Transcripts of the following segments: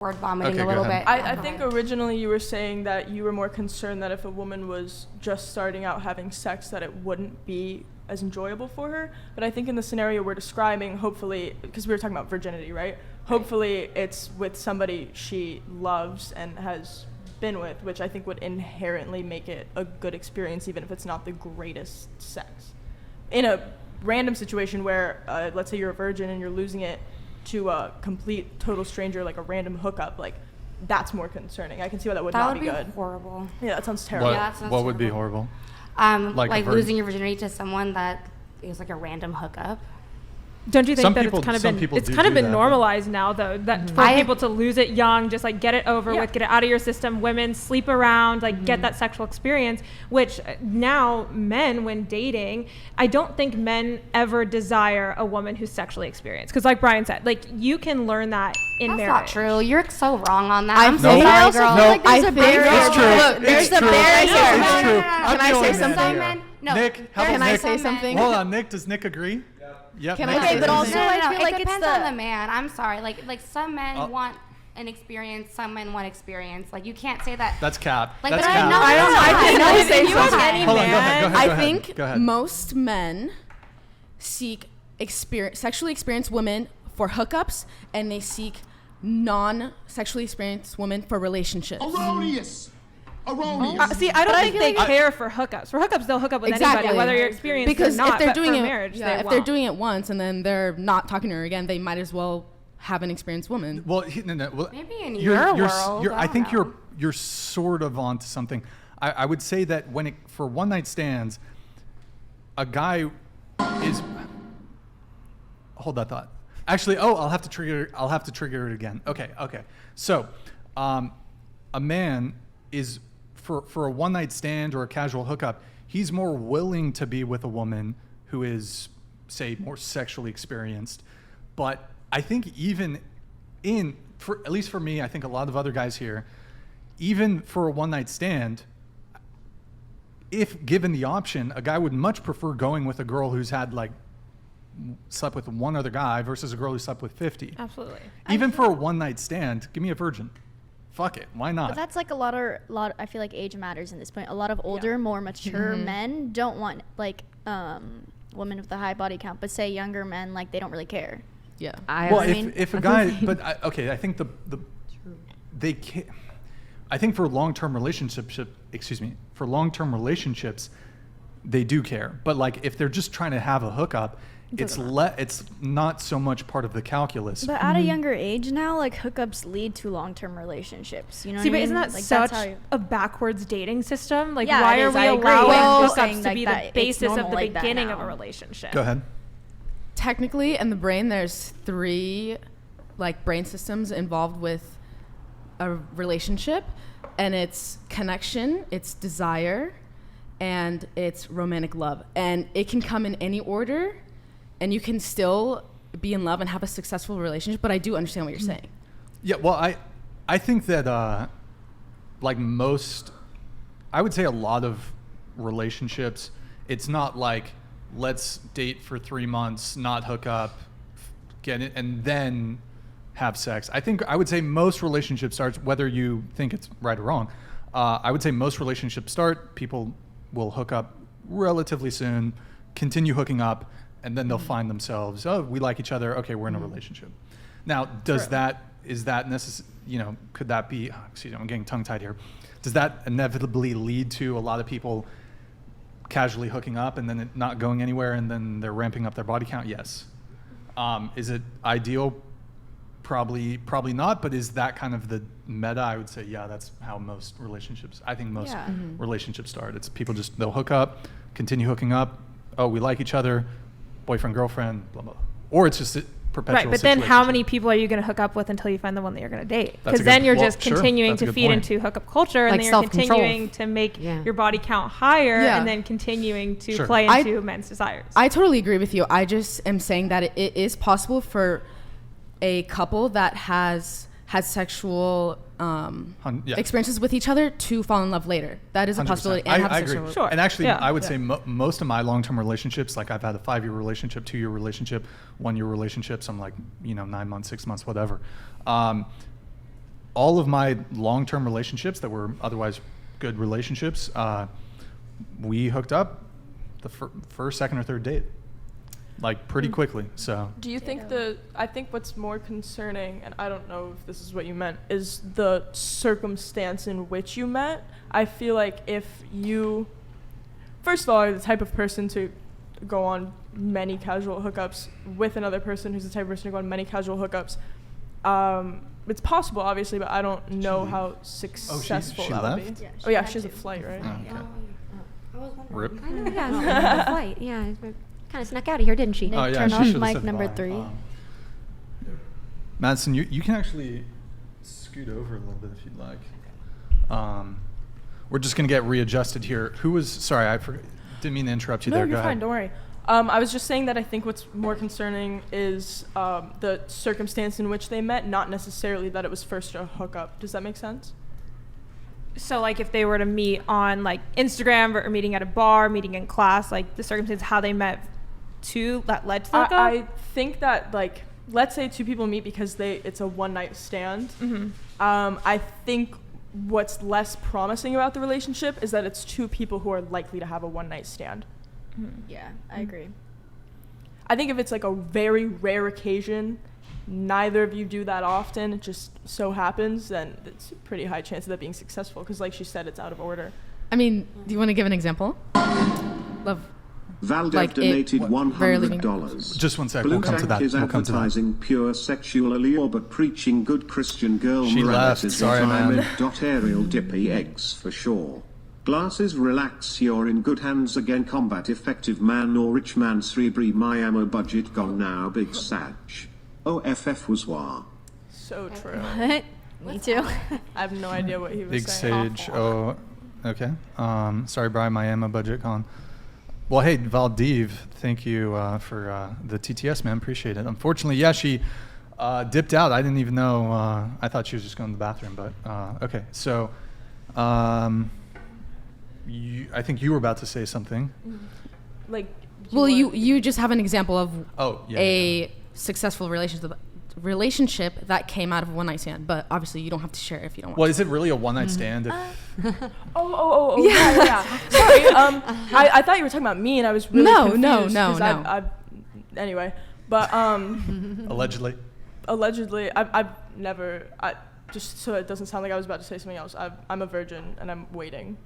word vomiting a little bit. I think originally you were saying that you were more concerned that if a woman was just starting out having sex that it wouldn't be as enjoyable for her. But I think in the scenario we're describing, hopefully, because we were talking about virginity, right? Hopefully it's with somebody she loves and has been with, which I think would inherently make it a good experience even if it's not the greatest sex. In a random situation where, let's say you're a virgin and you're losing it to a complete total stranger, like a random hookup, like that's more concerning. I can see why that would not be good. That would be horrible. Yeah, that sounds terrible. What would be horrible? Like losing your virginity to someone that is like a random hookup. Don't you think Some that people- it's kind of some been people it's do kind of do been that, normalized now though that for people to lose it young, just like get it over with, get it out of your system. Women sleep around, like get that sexual experience, which now men, when dating, I don't think men ever desire a woman who's sexually experienced, because like Brian said, like you can learn that in marriage. That's not true. You're so wrong on that. I'm sorry, I girl. feel like there's a barrier. It's true. Look, there's a barrier. It's true. Can I say something? No. Nick, how Can about I Nick? say something? Hold on, Nick. Does Nick agree? Yep. Can Nick I say says but also something. I feel like it it's depends the on the man. I'm sorry. Like some men want an experience, some men want experience. Like you can't say that. That's cap. Like, That's but cap. I think you ask any Hold on, go man, ahead. I think Go ahead. most men seek sexually experienced women for hookups, and they seek non-sexually experienced women for relationships. Erroneous. See, I don't think they care for hookups. For hookups, they'll hook up with anybody, whether you're experienced because or not. if they're but doing for it, marriage, if they're doing it once and then they're not talking to her again, they might as well have an experienced woman. Well, well, maybe in your world. I think you're sort of onto something. I would say that for one night stands, a guy is. Hold that thought. Actually, I'll have to trigger it again. Okay. So, a man is for a one night stand or a casual hookup, he's more willing to be with a woman who is, say, more sexually experienced. But I think even at least for me, I think a lot of other guys here, even for a one night stand, if given the option, a guy would much prefer going with a girl who's had slept with one other guy versus a girl who slept with 50. Absolutely. Even for a one night stand, give me a virgin. Fuck it, why not? But that's like a lot. I feel like age matters in this point. A lot of older, more mature men don't want women with a high body count, but say younger men, like they don't really care. Yeah. If a guy, I think they can't. I think for long-term relationships, they do care. But if they're just trying to have a hookup, it's not so much part of the calculus. But at a younger age now, hookups lead to long-term relationships. You know what I mean? But isn't that such a backwards dating system? Yeah, why are we allowing hookups to be the basis of the beginning of a relationship? Go ahead. Technically, in the brain, there's 3 brain systems involved with a relationship, and it's connection, it's desire, and it's romantic love. And it can come in any order, and you can still be in love and have a successful relationship, but I do understand what you're saying. Yeah, well, I think that I would say a lot of relationships, it's not let's date for 3 months, not hook up, get it, and then have sex. I would say most relationships starts, whether you think it's right or wrong, I would say most relationships start, people will hook up relatively soon, continue hooking up, and then they'll find themselves, we like each other, okay, we're in a relationship. Now, is that necessary, could that be, excuse me, I'm getting tongue-tied here. Does that inevitably lead to a lot of people casually hooking up and then it not going anywhere and then they're ramping up their body count? Yes. Is it ideal? Probably not, but is that kind of the meta? I would say, yeah, that's how most relationships start. It's people they'll hook up, continue hooking up. Oh, we like each other, boyfriend, girlfriend, blah, blah. Or it's just a perpetual Right, but then how situationship. many people are you going to hook up with until you find the one that you're going to date? Because then you're just continuing to feed into hookup culture, and then you're continuing to make your body count higher, and then continuing to play into men's desires. I totally agree with you. I just am saying that it is possible for a couple that has sexual experiences with each other to fall in love later. That is a 100%. possibility. And have I sexual agree. Sure. And actually, I would say most of my long-term relationships, I've had a 5-year relationship, 2-year relationship, 1-year relationship, some 9 months, 6 months, whatever. all of my long-term relationships that were otherwise good relationships, we hooked up the first, second, or third date, like pretty quickly. So Do you think I think what's more concerning, and I don't know if this is what you meant, is the circumstance in which you met. I feel like if you, first of all, are the type of person to go on many casual hookups with another person who's the type of person to go on many casual hookups, it's possible, obviously, but I don't know how successful she that left? would be. Yeah, Oh yeah, had she has a to. flight, right? Oh, okay. I was wondering. Rip. I know, yeah, the flight. Yeah, kind of snuck out of here, didn't she? Nick, Oh yeah, turn she on should've mic said number bye. 3. Madison, you can actually scoot over a little bit if you'd like. We're just gonna get readjusted here. Who was? Sorry, I didn't mean to interrupt you No, there. you're Go fine. ahead. Don't worry. I was just saying that I think what's more concerning is the circumstance in which they met, not necessarily that it was first a hookup. Does that make sense? So like if they were to meet on like Instagram or meeting at a bar, meeting in class, like the circumstance how they met that led to the hookup? I think that, like, let's say two people meet because it's a one-night stand. Mm-hmm. I think what's less promising about the relationship is that it's two people who are likely to have a one-night stand. Yeah, I agree. I think if it's like a very rare occasion, neither of you do that often, it just so happens, then it's a pretty high chance of that being successful because, like she said, it's out of order. I mean, do you want to give an example? Love. Valdev Like it donated rarely $100. Just one sec. Blue We'll come to Tank that. is We'll come to that. advertising pure sexual allure but preaching good Christian girl She morality. left. Sorry, man. Ariel dippy eggs for sure. Glasses relax, you're in good hands again. Combat effective man or rich man. Srebri my ammo budget gone now. Big Sag. OFF was war. So true. What? Me too. I have no idea what he was Big saying. Sage. Oh, okay. Sorry, Brian. My Emma budget con. Well, hey, Valdiv, thank you for the TTS, man. Appreciate it. Unfortunately, yeah, she dipped out. I didn't even know. I thought she was just going to the bathroom, but okay. So, I think you were about to say something. Like, Well, you just have an example of Oh, yeah. a successful relationship that came out of a one night stand, but obviously you don't have to share if you don't want. Well, is it really a one-night stand? If, yeah. Sorry. I thought you were talking about me, and I was really No, confused. no. 'Cause anyway, but allegedly. allegedly, I've never. Just so it doesn't sound like I was about to say something else. I'm a virgin, and I'm waiting.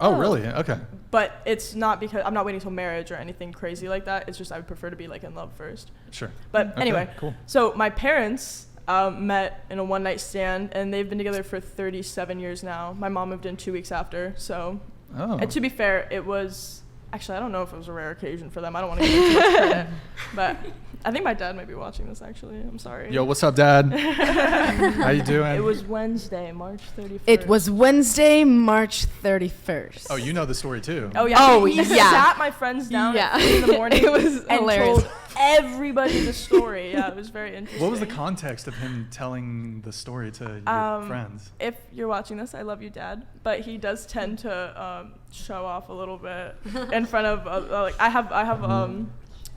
Oh, really? Okay. But it's not because I'm not waiting till marriage or anything crazy like that. It's just I would prefer to be like in love first. Sure. But Okay, anyway, cool. So my parents met in a one-night stand, and they've been together for 37 years now. My mom moved in 2 weeks after. So, Oh. and to be fair, it was actually I don't know if it was a rare occasion for them. I don't want to give them too much credit, but I think my dad might be watching this. Actually, I'm sorry. Yo, what's up, Dad? How you doing? It was Wednesday, March 31st. It was Wednesday, March 31st. Oh, you know the story too. Oh yeah. Oh, he yeah. sat my friends down Yeah. at 3 in the morning. It was and hilarious. told everybody the story. Yeah, it was very interesting. What was the context of him telling the story to your friends? If you're watching this, I love you, Dad. But he does tend to show off a little bit in front of like I have.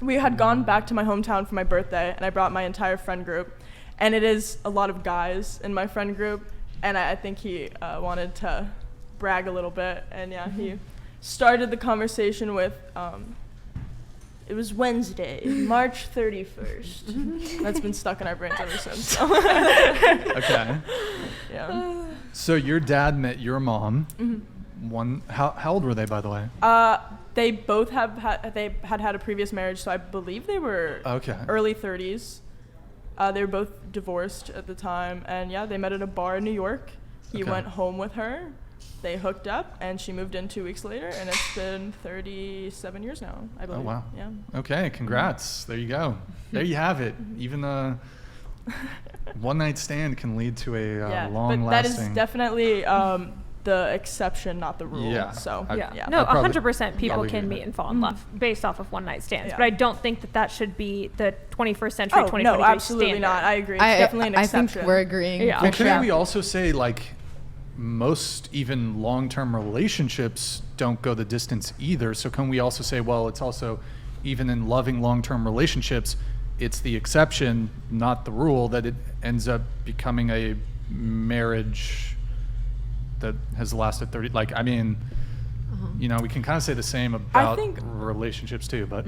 We had gone back to my hometown for my birthday, and I brought my entire friend group, and it is a lot of guys in my friend group, and I think he wanted to brag a little bit, and yeah, he started the conversation with. It was Wednesday, March 31st. That's been stuck in our brains ever since. So. Okay. Yeah. So your dad met your mom. Mm-hmm. How old were they, by the way? They both had a previous marriage, so I believe they were Okay. early 30s. They were both divorced at the time, and yeah, they met at a bar in New York. He Okay. went home with her. They hooked up, and she moved in 2 weeks later, and it's been 37 years now, I believe. Oh, wow. Yeah. Okay, congrats. There you go. There you have it. Even a one-night stand can lead to a Yeah, long-lasting. but that is definitely the exception, not the rule. Yeah. So I- yeah. No, I'd probably- 100% people probably can agree meet with and fall in love based off of one night stands. Yeah. But I don't think that should be the 21st century, Oh 2023 no, absolutely standard. not. I agree. It's definitely an I exception. think we're agreeing. Yeah. for Well, sure. couldn't we also say, like, most even long-term relationships don't go the distance either? So can we also say, well, it's also, even in loving long-term relationships, it's the exception, not the rule, that it ends up becoming a marriage that has lasted 30, like, I mean, you know, we can kind of say the same about think- relationships too, but